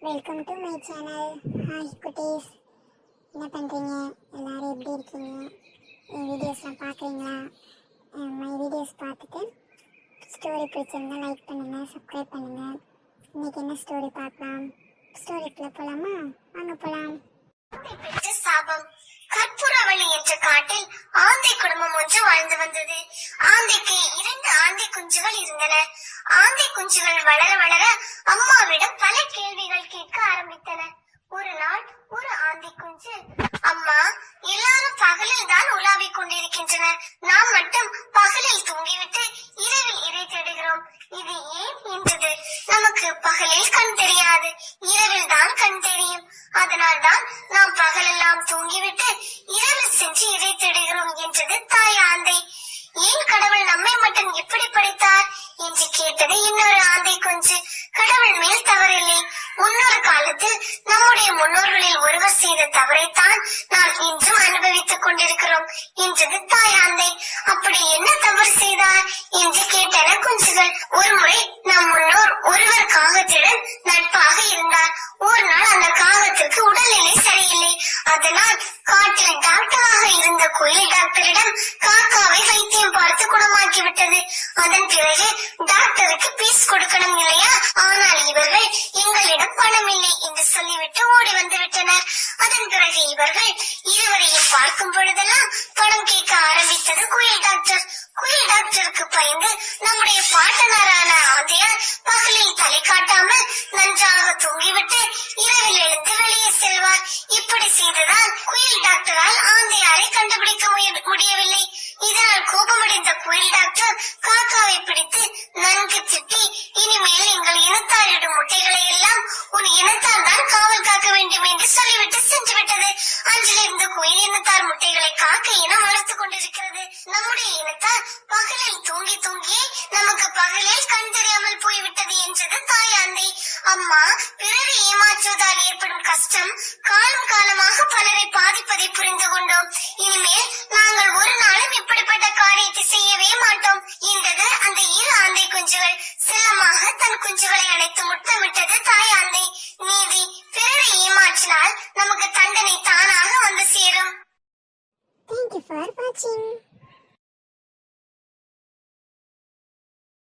Welcome to my channel. Hi குட்டீஸ், என்ன பண்ணுறீங்க? எல்லோரும் எப்படி இருக்கீங்க? என் வீடியோஸ்லாம் பார்க்குறீங்களா? மை வீடியோஸ் பார்த்துட்டு ஸ்டோரி பிடிச்சிருந்தா லைக் பண்ணுங்கள், சப்ஸ்கிரைப் பண்ணுங்கள். இன்றைக்கி என்ன ஸ்டோரி பார்க்கலாம்? ஸ்டோரிக்குள்ளே போகலாமா? வாங்க போகலாம். சாபம். கற்பூரவள்ளி என்ற காட்டில் ஆந்தை குடும்பம் ஒன்று வாழ்ந்து வந்தது. ஆந்தைக்கு 2 ஆந்தை குஞ்சுகள் இருந்தன. ஆந்தை குஞ்சுகள் வளர வளர அம்மாவிடம் பல கேள்விகள் கேட்க ஆரம்பித்தன. ஒரு நாள் ஒரு ஆந்தை குஞ்சு, அம்மா, எல்லாரும் பகலில் தான் உலாவிக் கொண்டிருக்கின்றனர், நாம் மட்டும் பகலில் தூங்கிவிட்டு இரவில் இறை தேடுகிறோம், இது ஏன் என்றது. நமக்கு பகலில் கண் தெரியாது, இரவில் தான் கண் தெரியும். அதனால் தான் நாம் பகலெல்லாம் தூங்கிவிட்டு இரவில் சென்று இறை தேடுகிறோம் என்றது தாய் ஆந்தை. ஏன் கடவுள் நம்மை மட்டும் எப்படி படைத்தார் என்று கேட்டது இன்னொரு ஆந்தை குஞ்சு. கடவுள் மேல் தவறில்லை. முன்னொரு காலத்தில் நம்முடைய முன்னோர்களில் ஒருவர் செய்த தவறைத்தான் நாம் இன்றும் அனுபவித்துக் கொண்டிருக்கிறோம் என்றது தாய் ஆந்தை. அப்படி என்ன தவறு செய்தார் என்று கேட்டன குஞ்சுகள். ஒரு முறை நம் முன்னோர் ஒருவர் காகத்துடன் நட்பாக இருந்தார். ஒரு நாள் அந்த காகத்திற்கு உடல்நிலை சரியில்லை. அதனால் காட்டில் டாக்டராக இருந்த குயில் டாக்டரிடம் காக்காவை வைத்தியம் பார்த்து குணமாக்கி விட்டது. அதன் பிறகு டாக்டருக்கு பீஸ் கொடுக்கணும் இல்லையா? ஆனால் இவர்கள் எங்களிடம் பணம் இல்லை என்று சொல்லிவிட்டு ஓடி வந்து விட்டனர். அதன் பிறகு இவர்கள் இருவரையும் பார்க்கும் பொழுதெல்லாம் பணம் கேட்க ஆரம்பித்தது குயில் டாக்டர். குயில் டாக்டருக்கு பயந்து நம்முடைய பாட்டனாரான ஆந்தையார் பகலில் தலை காட்டாமல் நன்றாக தூங்கிவிட்டு இரவில் எழுந்து வெளியே செல்வார். இப்படி செய்ததால் குயில் டாக்டரால் ஆந்தையாரை கண்டுபிடிக்க முடியவில்லை. இதனால் கோபமடைந்த குயில் டாக்டர் காக்காவை பிடித்து நன்கு திட்டி, இனிமேல் எங்கள் இனத்தாரிடும் முட்டைகளை எல்லாம் உன் இனத்தால் தான் காவல் காக்க வேண்டும் என்று சொல்லிவிட்டு சென்று விட்டது. அன்றிலிருந்து குயில் இனத்தார் முட்டைகளை காக்க இனம் வளர்த்துக் கொண்டிருக்கிறது. நம்முடைய இனத்தார் பகலில் தூங்கி தூங்கி நமக்கு பகலில் கண் தெரியாமல் போய்விட்டது என்றது தாய் ஆந்தை. அம்மா, பிறரை ஏமாற்றுவதால் ஏற்படும் கஷ்டம் காலம் காலமாக பலரை பாதிப்பதை புரிந்து கொண்டோம். இனிமேல் நாங்கள் ஒரு நாளும் இப்படிப்பட்ட காரியத்தை செய்யவே மாட்டோம் என்றது அந்த 2 ஆந்தை குஞ்சுகள். செல்லமாக தன் குஞ்சுகளை அணைத்து முத்தமிட்டது